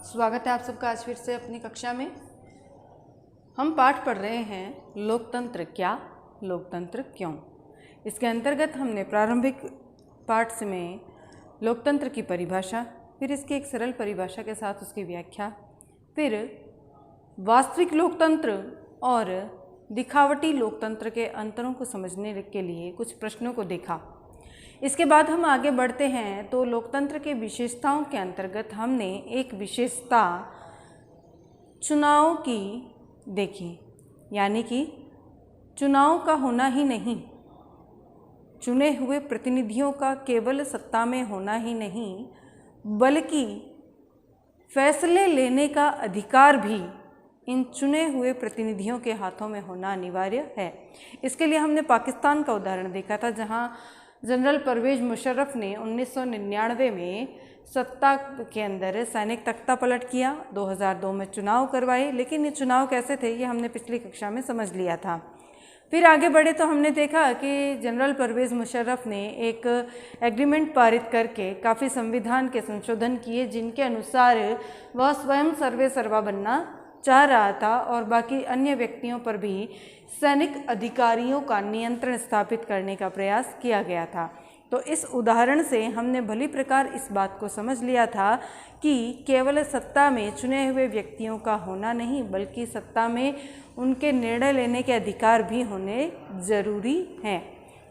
स्वागत है आप सबका आज फिर से अपनी कक्षा में। हम पाठ पढ़ रहे हैं लोकतंत्र क्या, लोकतंत्र क्यों। इसके अंतर्गत हमने प्रारंभिक पाठ में लोकतंत्र की परिभाषा, फिर इसकी एक सरल परिभाषा के साथ उसकी व्याख्या, फिर वास्तविक लोकतंत्र और दिखावटी लोकतंत्र के अंतरों को समझने के लिए कुछ प्रश्नों को देखा। इसके बाद हम आगे बढ़ते हैं तो लोकतंत्र के विशेषताओं के अंतर्गत हमने एक विशेषता चुनाव की देखी, यानी कि चुनाव का होना ही नहीं, चुने हुए प्रतिनिधियों का केवल सत्ता में होना ही नहीं बल्कि फैसले लेने का अधिकार भी इन चुने हुए प्रतिनिधियों के हाथों में होना अनिवार्य है। इसके लिए हमने पाकिस्तान का उदाहरण देखा था, जहां जनरल परवेज मुशर्रफ ने 1999 में सत्ता के अंदर सैनिक तख्ता पलट किया, 2002 में चुनाव करवाए। लेकिन ये चुनाव कैसे थे ये हमने पिछली कक्षा में समझ लिया था। फिर आगे बढ़े तो हमने देखा कि जनरल परवेज मुशर्रफ ने एक एग्रीमेंट पारित करके काफ़ी संविधान के संशोधन किए, जिनके अनुसार वह स्वयं सर्वे सर्वा बनना चाह रहा था और बाकी अन्य व्यक्तियों पर भी सैनिक अधिकारियों का नियंत्रण स्थापित करने का प्रयास किया गया था। तो इस उदाहरण से हमने भली प्रकार इस बात को समझ लिया था कि केवल सत्ता में चुने हुए व्यक्तियों का होना नहीं बल्कि सत्ता में उनके निर्णय लेने के अधिकार भी होने जरूरी हैं।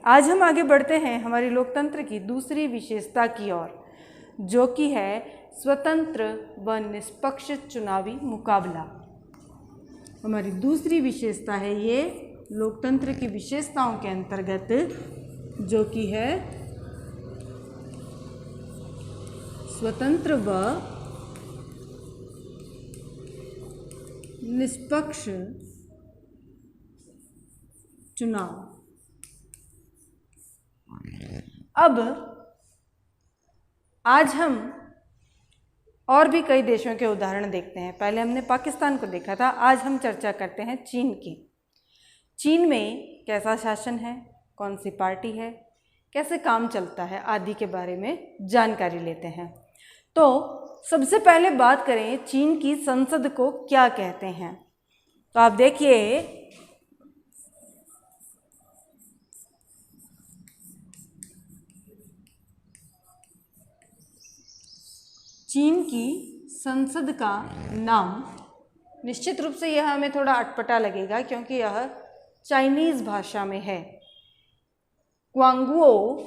आज हम आगे बढ़ते हैं हमारी लोकतंत्र की दूसरी विशेषता की ओर, जो कि है स्वतंत्र व निष्पक्ष चुनावी मुकाबला। हमारी दूसरी विशेषता है ये लोकतंत्र की विशेषताओं के अंतर्गत, जो कि है स्वतंत्र व निष्पक्ष चुनाव। अब आज हम और भी कई देशों के उदाहरण देखते हैं। पहले हमने पाकिस्तान को देखा था, आज हम चर्चा करते हैं चीन की। चीन में कैसा शासन है, कौन सी पार्टी है, कैसे काम चलता है आदि के बारे में जानकारी लेते हैं। तो सबसे पहले बात करें चीन की संसद को क्या कहते हैं। तो आप देखिए, चीन की संसद का नाम, निश्चित रूप से यह हमें थोड़ा अटपटा लगेगा क्योंकि यह चाइनीज़ भाषा में है। क्वांगुओ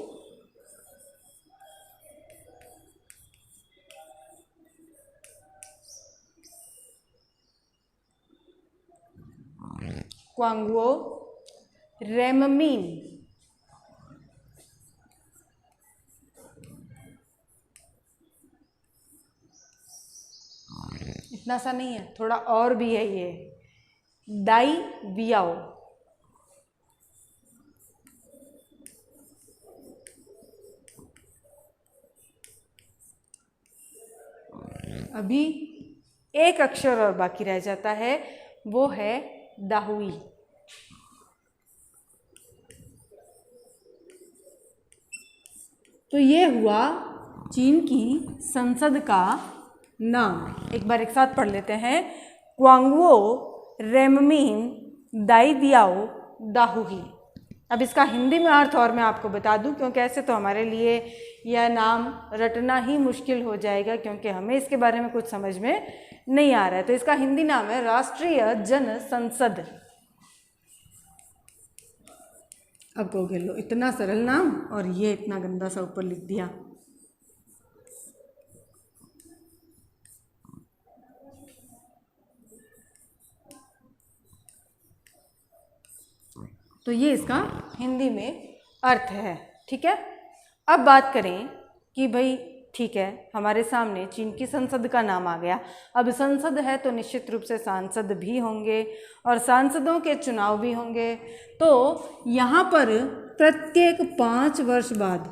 रेममीन। इतना सा नहीं है, थोड़ा और भी है ये, दाई बियाओ। अभी एक अक्षर और बाकी रह जाता है, वो है दाहुई। तो ये हुआ चीन की संसद का नाम। एक बार एक साथ पढ़ लेते हैं, क्वांगुओ रेममीन दाई बियाओ दाहुई। अब इसका हिंदी में अर्थ और मैं आपको बता दूं, क्योंकि ऐसे तो हमारे लिए यह नाम रटना ही मुश्किल हो जाएगा क्योंकि हमें इसके बारे में कुछ समझ में नहीं आ रहा है। तो इसका हिंदी नाम है राष्ट्रीय जन संसद। अब कहोगे लो, इतना सरल नाम और ये इतना गंदा सा ऊपर लिख दिया। तो ये इसका हिंदी में अर्थ है, ठीक है। अब बात करें कि भाई ठीक है, हमारे सामने चीन की संसद का नाम आ गया। अब संसद है तो निश्चित रूप से सांसद भी होंगे और सांसदों के चुनाव भी होंगे। तो यहाँ पर प्रत्येक 5 वर्ष बाद,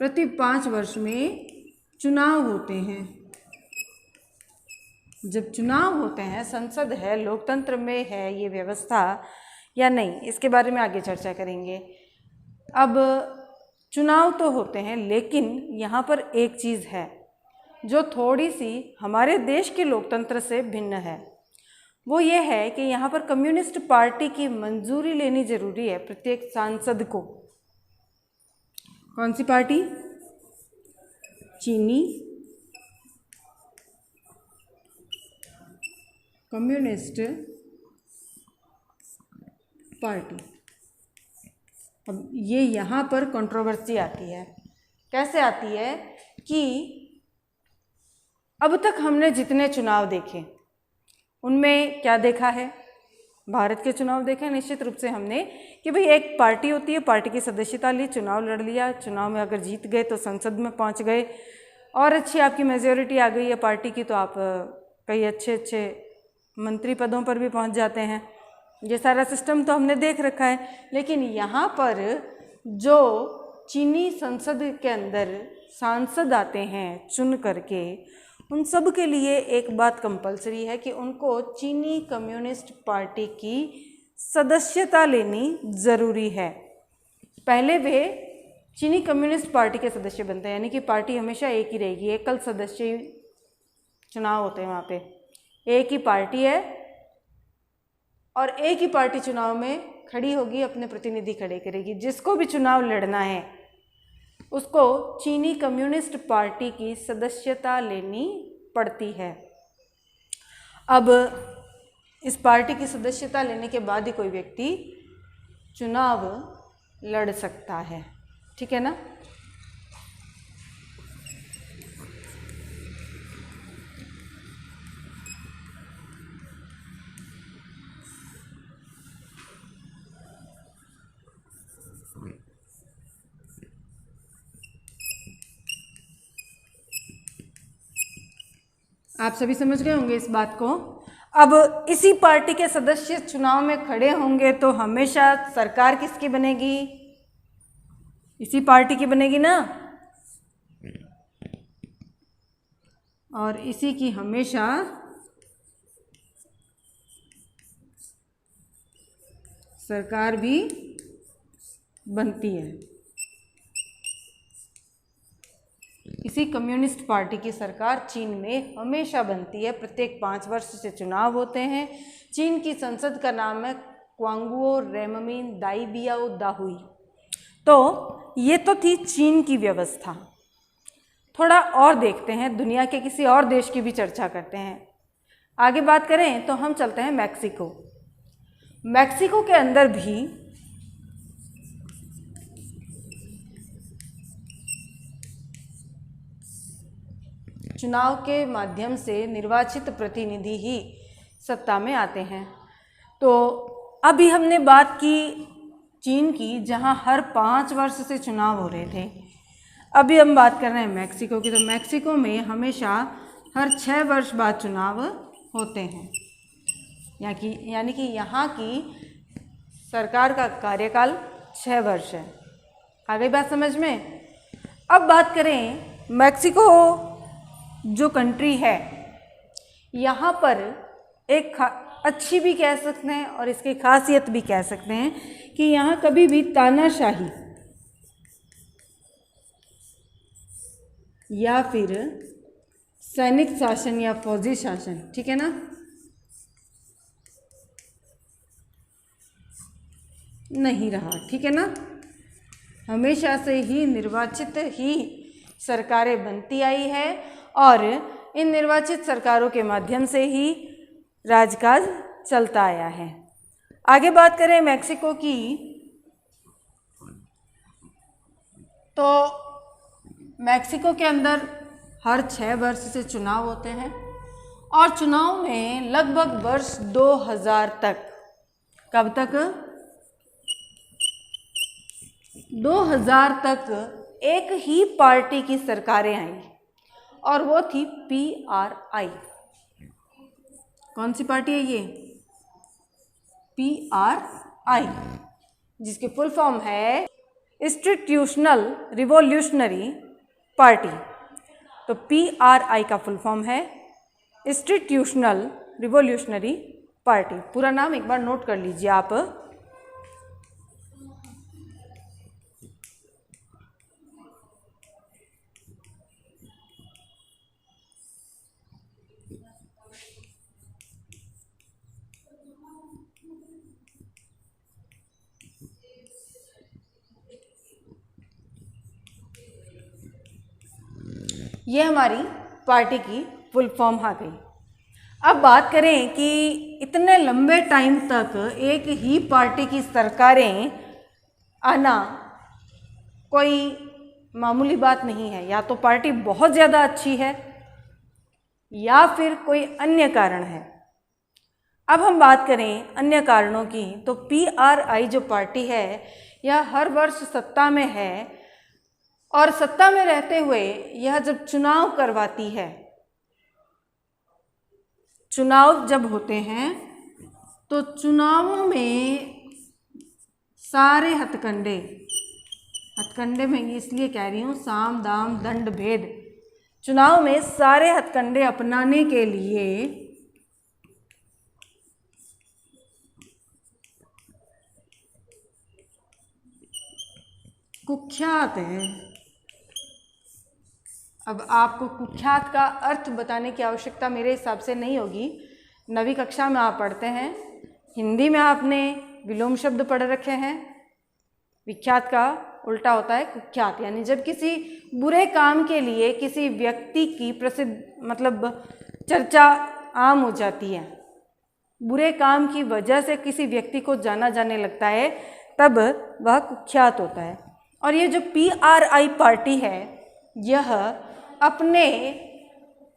प्रति 5 वर्ष में चुनाव होते हैं। जब चुनाव होते हैं, संसद है, लोकतंत्र में है ये व्यवस्था या नहीं, इसके बारे में आगे चर्चा करेंगे। अब चुनाव तो होते हैं, लेकिन यहाँ पर एक चीज़ है, जो थोड़ी सी हमारे देश के लोकतंत्र से भिन्न है वो ये है कि यहाँ पर कम्युनिस्ट पार्टी की मंजूरी लेनी जरूरी है प्रत्येक सांसद को। कौन सी पार्टी? चीनी कम्युनिस्ट पार्टी। अब ये यहाँ पर कंट्रोवर्सी आती है। कैसे आती है कि अब तक हमने जितने चुनाव देखे उनमें क्या देखा है? भारत के चुनाव देखे निश्चित रूप से हमने कि भाई एक पार्टी होती है, पार्टी की सदस्यता ली, चुनाव लड़ लिया, चुनाव में अगर जीत गए तो संसद में पहुंच गए और अच्छी आपकी मेजोरिटी आ गई है पार्टी की तो आप कई अच्छे मंत्री पदों पर भी पहुंच जाते हैं। ये सारा सिस्टम तो हमने देख रखा है। लेकिन यहाँ पर जो चीनी संसद के अंदर सांसद आते हैं चुन करके, उन सब के लिए एक बात कंपलसरी है कि उनको चीनी कम्युनिस्ट पार्टी की सदस्यता लेनी ज़रूरी है। पहले वे चीनी कम्युनिस्ट पार्टी के सदस्य बनते हैं, यानी कि पार्टी हमेशा एक ही रहेगी, एकल सदस्य चुनाव होते हैं वहाँ पे, एक ही पार्टी है और एक ही पार्टी चुनाव में खड़ी होगी, अपने प्रतिनिधि खड़े करेगी। जिसको भी चुनाव लड़ना है उसको चीनी कम्युनिस्ट पार्टी की सदस्यता लेनी पड़ती है। अब इस पार्टी की सदस्यता लेने के बाद ही कोई व्यक्ति चुनाव लड़ सकता है, ठीक है ना। आप सभी समझ गए होंगे इस बात को। अब इसी पार्टी के सदस्य चुनाव में खड़े होंगे तो हमेशा सरकार किसकी बनेगी? इसी पार्टी की बनेगी ना, और इसी की हमेशा सरकार भी बनती है। इसी कम्युनिस्ट पार्टी की सरकार चीन में हमेशा बनती है। प्रत्येक 5 वर्ष से चुनाव होते हैं। चीन की संसद का नाम है क्वांगुओ रेममिन दाइबियाओ दाहुई। तो ये तो थी चीन की व्यवस्था। थोड़ा और देखते हैं, दुनिया के किसी और देश की भी चर्चा करते हैं। आगे बात करें तो हम चलते हैं मैक्सिको। मैक्सिको के अंदर भी चुनाव के माध्यम से निर्वाचित प्रतिनिधि ही सत्ता में आते हैं। तो अभी हमने बात की चीन की, जहां हर 5 वर्ष से चुनाव हो रहे थे। अभी हम बात कर रहे हैं मैक्सिको की। तो मैक्सिको में हमेशा हर 6 वर्ष बाद चुनाव होते हैं, यानी कि यहाँ की सरकार का कार्यकाल 6 वर्ष है। आ गई बात समझ में। अब बात करें मैक्सिको जो कंट्री है, यहाँ पर एक अच्छी भी कह सकते हैं और इसकी खासियत भी कह सकते हैं कि यहाँ कभी भी तानाशाही या फिर सैनिक शासन या फौजी शासन, ठीक है ना, नहीं रहा, ठीक है ना। हमेशा से ही निर्वाचित ही सरकारें बनती आई है और इन निर्वाचित सरकारों के माध्यम से ही राजकाज चलता आया है। आगे बात करें मैक्सिको की, तो मैक्सिको के अंदर हर 6 वर्ष से चुनाव होते हैं और चुनाव में लगभग वर्ष 2000 तक, कब तक? 2000 तक एक ही पार्टी की सरकारें आई और वो थी PRI। कौन सी पार्टी है ये? PRI, जिसकी फुल फॉर्म है इंस्टीट्यूशनल रिवॉल्यूशनरी पार्टी। तो PRI का फुल फॉर्म है इंस्टीट्यूशनल रिवॉल्यूशनरी पार्टी। पूरा नाम एक बार नोट कर लीजिए आप। ये हमारी पार्टी की फुल फॉर्म आ गई। अब बात करें कि इतने लंबे टाइम तक एक ही पार्टी की सरकारें आना कोई मामूली बात नहीं है। या तो पार्टी बहुत ज़्यादा अच्छी है या फिर कोई अन्य कारण है। अब हम बात करें अन्य कारणों की, तो PRI जो पार्टी है यह हर वर्ष सत्ता में है और सत्ता में रहते हुए यह जब चुनाव करवाती है, चुनाव जब होते हैं तो चुनावों में सारे हथकंडे मैं इसलिए कह रही हूँ, साम दाम दंड भेद, चुनाव में सारे हथकंडे अपनाने के लिए कुख्यात है। अब आपको कुख्यात का अर्थ बताने की आवश्यकता मेरे हिसाब से नहीं होगी। 9वीं कक्षा में आप पढ़ते हैं, हिंदी में आपने विलोम शब्द पढ़ रखे हैं। विख्यात का उल्टा होता है कुख्यात, यानी जब किसी बुरे काम के लिए किसी व्यक्ति की प्रसिद्ध चर्चा आम हो जाती है, बुरे काम की वजह से किसी व्यक्ति को जाना जाने लगता है, तब वह कुख्यात होता है। और ये जो PRI पार्टी है यह अपने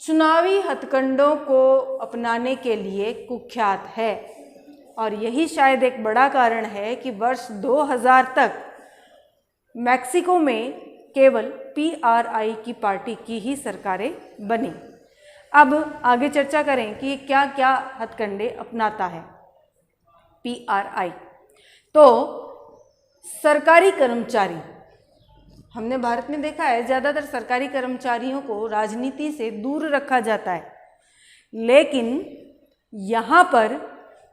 चुनावी हथकंडों को अपनाने के लिए कुख्यात है। और यही शायद एक बड़ा कारण है कि वर्ष 2000 तक मैक्सिको में केवल PRI की पार्टी की ही सरकारें बनी। अब आगे चर्चा करें कि क्या क्या हथकंडे अपनाता है PRI। तो सरकारी कर्मचारी, हमने भारत में देखा है ज़्यादातर सरकारी कर्मचारियों को राजनीति से दूर रखा जाता है, लेकिन यहाँ पर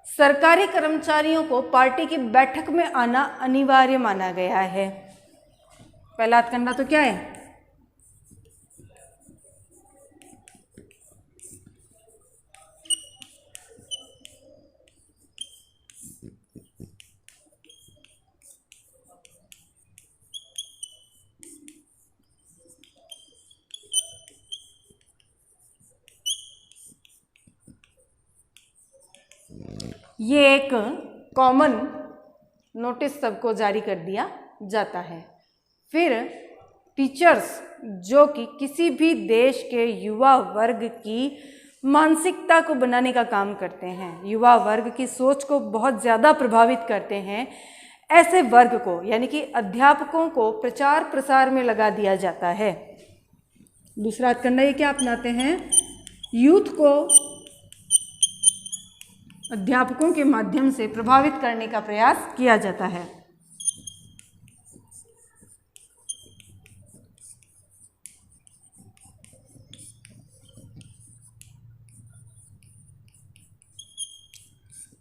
सरकारी कर्मचारियों को पार्टी की बैठक में आना अनिवार्य माना गया है। पहला हथकंडा तो क्या है? ये एक कॉमन नोटिस सबको जारी कर दिया जाता है। फिर टीचर्स, जो कि किसी भी देश के युवा वर्ग की मानसिकता को बनाने का काम करते हैं, युवा वर्ग की सोच को बहुत ज़्यादा प्रभावित करते हैं, ऐसे वर्ग को यानी कि अध्यापकों को प्रचार प्रसार में लगा दिया जाता है। दूसरा हथकंडा ये क्या अपनाते हैं? यूथ को अध्यापकों के माध्यम से प्रभावित करने का प्रयास किया जाता है।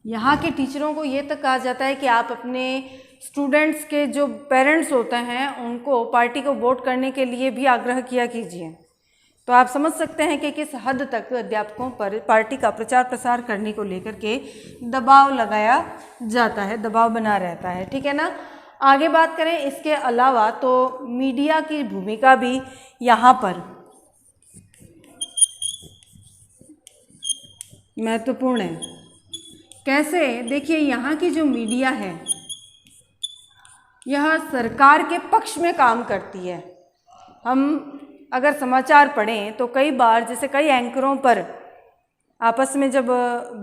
यहाँ के टीचरों को ये तक कहा जाता है कि आप अपने स्टूडेंट्स के जो पेरेंट्स होते हैं उनको पार्टी को वोट करने के लिए भी आग्रह किया कीजिए। तो आप समझ सकते हैं कि किस हद तक अध्यापकों पर पार्टी का प्रचार प्रसार करने को लेकर के दबाव लगाया जाता है, दबाव बना रहता है, ठीक है ना। आगे बात करें इसके अलावा तो मीडिया की भूमिका भी यहाँ पर महत्वपूर्ण है। कैसे? देखिए, यहाँ की जो मीडिया है यह सरकार के पक्ष में काम करती है। हम अगर समाचार पढ़ें तो कई बार जैसे कई एंकरों पर आपस में जब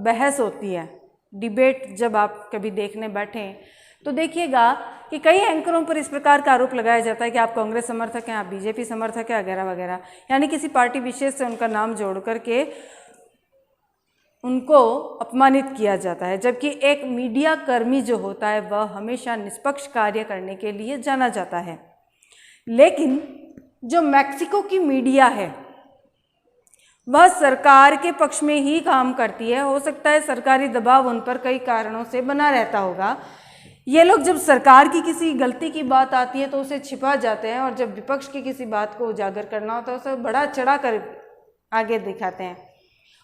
बहस होती है, डिबेट जब आप कभी देखने बैठें तो देखिएगा कि कई एंकरों पर इस प्रकार का आरोप लगाया जाता है कि आप कांग्रेस समर्थक हैं, आप बीजेपी समर्थक हैं, वगैरह वगैरह, यानी किसी पार्टी विशेष से उनका नाम जोड़ करके उनको अपमानित किया जाता है। जबकि एक मीडिया कर्मी जो होता है वह हमेशा निष्पक्ष कार्य करने के लिए जाना जाता है। लेकिन जो मैक्सिको की मीडिया है वह सरकार के पक्ष में ही काम करती है। हो सकता है सरकारी दबाव उन पर कई कारणों से बना रहता होगा। ये लोग जब सरकार की किसी गलती की बात आती है तो उसे छिपा जाते हैं, और जब विपक्ष की किसी बात को उजागर करना होता है उसे बड़ा चढ़ा कर आगे दिखाते हैं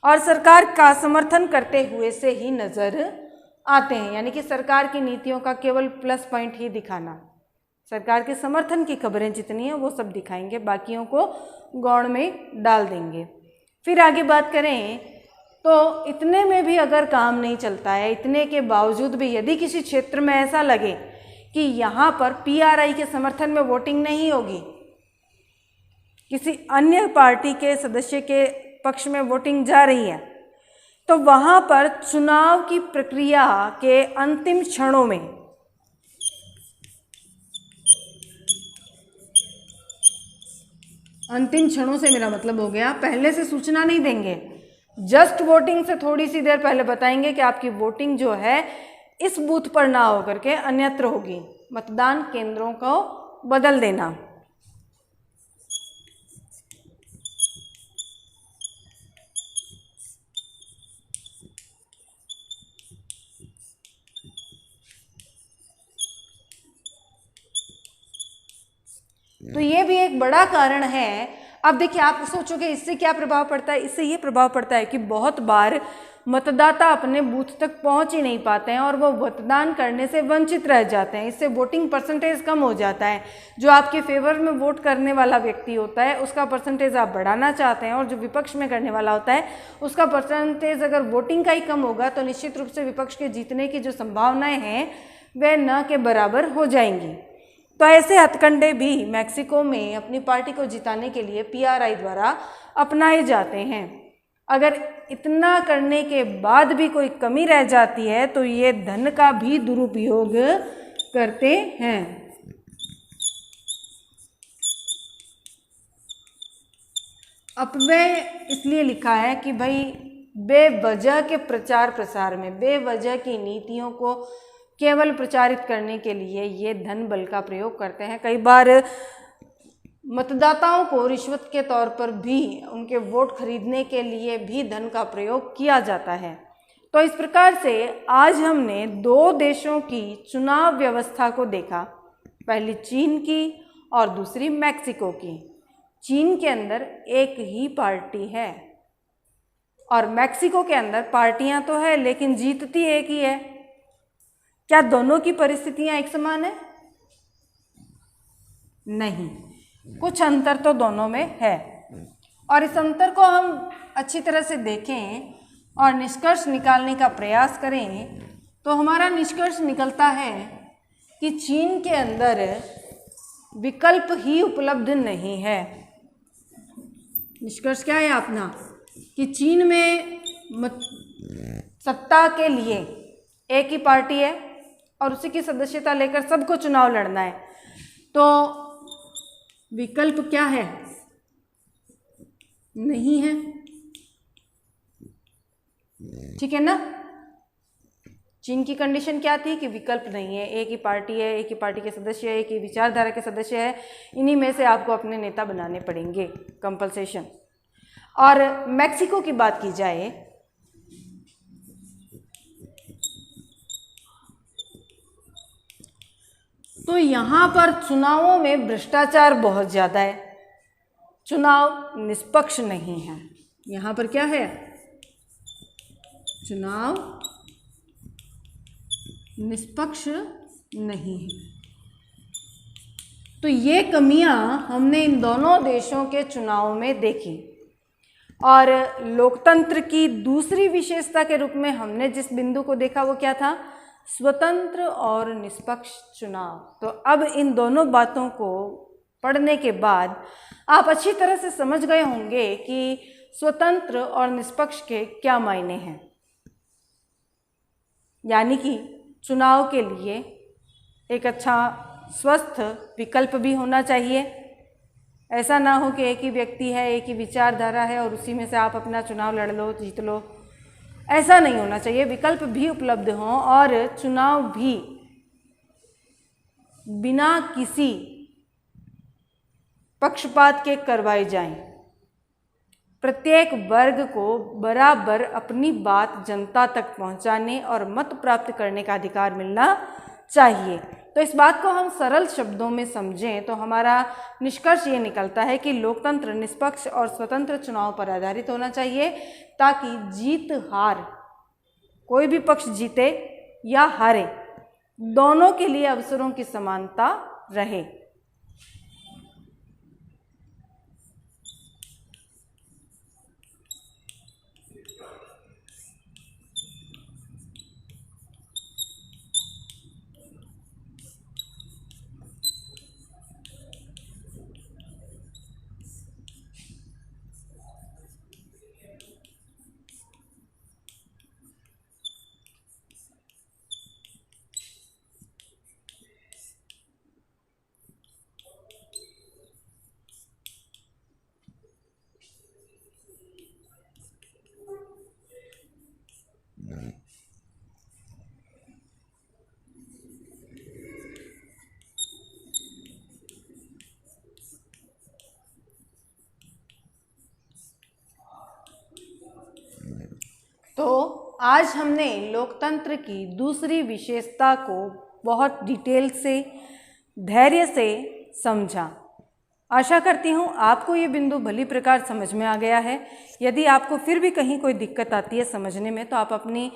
और सरकार का समर्थन करते हुए से ही नज़र आते हैं, यानी कि सरकार की नीतियों का केवल प्लस पॉइंट ही दिखाना। सरकार के समर्थन की खबरें जितनी हैं वो सब दिखाएंगे, बाकियों को गौड़ में डाल देंगे। फिर आगे बात करें तो इतने में भी अगर काम नहीं चलता है, इतने के बावजूद भी यदि किसी क्षेत्र में ऐसा लगे कि यहाँ पर पीआरआई के समर्थन में वोटिंग नहीं होगी, किसी अन्य पार्टी के सदस्य के पक्ष में वोटिंग जा रही है, तो वहाँ पर चुनाव की प्रक्रिया के अंतिम क्षणों में अंतिम क्षणों से मेरा मतलब हो गया पहले से सूचना नहीं देंगे, जस्ट वोटिंग से थोड़ी सी देर पहले बताएंगे कि आपकी वोटिंग जो है इस बूथ पर ना होकर के अन्यत्र होगी, मतदान केंद्रों को बदल देना। तो ये भी एक बड़ा कारण है। अब देखिए, आप सोचोगे इससे क्या प्रभाव पड़ता है? इससे ये प्रभाव पड़ता है कि बहुत बार मतदाता अपने बूथ तक पहुंच ही नहीं पाते हैं और वो मतदान करने से वंचित रह जाते हैं। इससे वोटिंग परसेंटेज कम हो जाता है। जो आपके फेवर में वोट करने वाला व्यक्ति होता है उसका परसेंटेज आप बढ़ाना चाहते हैं, और जो विपक्ष में करने वाला होता है उसका परसेंटेज अगर वोटिंग का ही कम होगा तो निश्चित रूप से विपक्ष के जीतने की जो संभावनाएँ हैं वह न के बराबर हो जाएंगी। तो ऐसे हथकंडे भी मैक्सिको में अपनी पार्टी को जिताने के लिए पीआरआई द्वारा अपनाए जाते हैं। अगर इतना करने के बाद भी कोई कमी रह जाती है तो ये धन का भी दुरुपयोग करते हैं। अपव्यय इसलिए लिखा है कि भाई बेवजह के प्रचार प्रसार में, बेवजह की नीतियों को केवल प्रचारित करने के लिए ये धन बल का प्रयोग करते हैं। कई बार मतदाताओं को रिश्वत के तौर पर भी, उनके वोट खरीदने के लिए भी धन का प्रयोग किया जाता है। तो इस प्रकार से आज हमने दो देशों की चुनाव व्यवस्था को देखा, पहली चीन की और दूसरी मैक्सिको की। चीन के अंदर एक ही पार्टी है और मैक्सिको के अंदर पार्टियां तो है लेकिन जीतती एक ही है। क्या दोनों की परिस्थितियां एक समान है? नहीं, कुछ अंतर तो दोनों में है। और इस अंतर को हम अच्छी तरह से देखें और निष्कर्ष निकालने का प्रयास करें तो हमारा निष्कर्ष निकलता है कि चीन के अंदर विकल्प ही उपलब्ध नहीं है। निष्कर्ष क्या है अपना? कि चीन में सत्ता के लिए एक ही पार्टी है और उसी की सदस्यता लेकर सबको चुनाव लड़ना है। तो विकल्प क्या है? नहीं है। ठीक है ना? चीन की कंडीशन क्या थी कि विकल्प नहीं है, एक ही पार्टी है, एक ही पार्टी के सदस्य है, एक ही विचारधारा के सदस्य है, इन्हीं में से आपको अपने नेता बनाने पड़ेंगे, कंपल्सेशन। और मैक्सिको की बात की जाए तो यहाँ पर चुनावों में भ्रष्टाचार बहुत ज़्यादा है, चुनाव निष्पक्ष नहीं है। यहाँ पर क्या है? चुनाव निष्पक्ष नहीं है। तो ये कमियां हमने इन दोनों देशों के चुनाव में देखी। और लोकतंत्र की दूसरी विशेषता के रूप में हमने जिस बिंदु को देखा वो क्या था? स्वतंत्र और निष्पक्ष चुनाव। तो अब इन दोनों बातों को पढ़ने के बाद आप अच्छी तरह से समझ गए होंगे कि स्वतंत्र और निष्पक्ष के क्या मायने हैं। यानी कि चुनाव के लिए एक अच्छा स्वस्थ विकल्प भी होना चाहिए। ऐसा ना हो कि एक ही व्यक्ति है, एक ही विचारधारा है और उसी में से आप अपना चुनाव लड़ लो, जीत लो। ऐसा नहीं होना चाहिए। विकल्प भी उपलब्ध हों और चुनाव भी बिना किसी पक्षपात के करवाए जाएं। प्रत्येक वर्ग को बराबर अपनी बात जनता तक पहुंचाने और मत प्राप्त करने का अधिकार मिलना चाहिए। तो इस बात को हम सरल शब्दों में समझें तो हमारा निष्कर्ष ये निकलता है कि लोकतंत्र निष्पक्ष और स्वतंत्र चुनाव पर आधारित होना चाहिए ताकि जीत हार, कोई भी पक्ष जीते या हारे, दोनों के लिए अवसरों की समानता रहे। तो आज हमने लोकतंत्र की दूसरी विशेषता को बहुत डिटेल से, धैर्य से समझा। आशा करती हूँ आपको ये बिंदु भली प्रकार समझ में आ गया है। यदि आपको फिर भी कहीं कोई दिक्कत आती है समझने में तो आप अपनी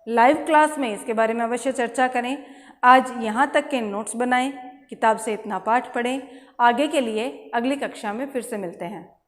लाइव क्लास में इसके बारे में अवश्य चर्चा करें। आज यहाँ तक के नोट्स बनाएं, किताब से इतना पाठ पढ़ें। आगे के लिए अगली कक्षा में फिर से मिलते हैं।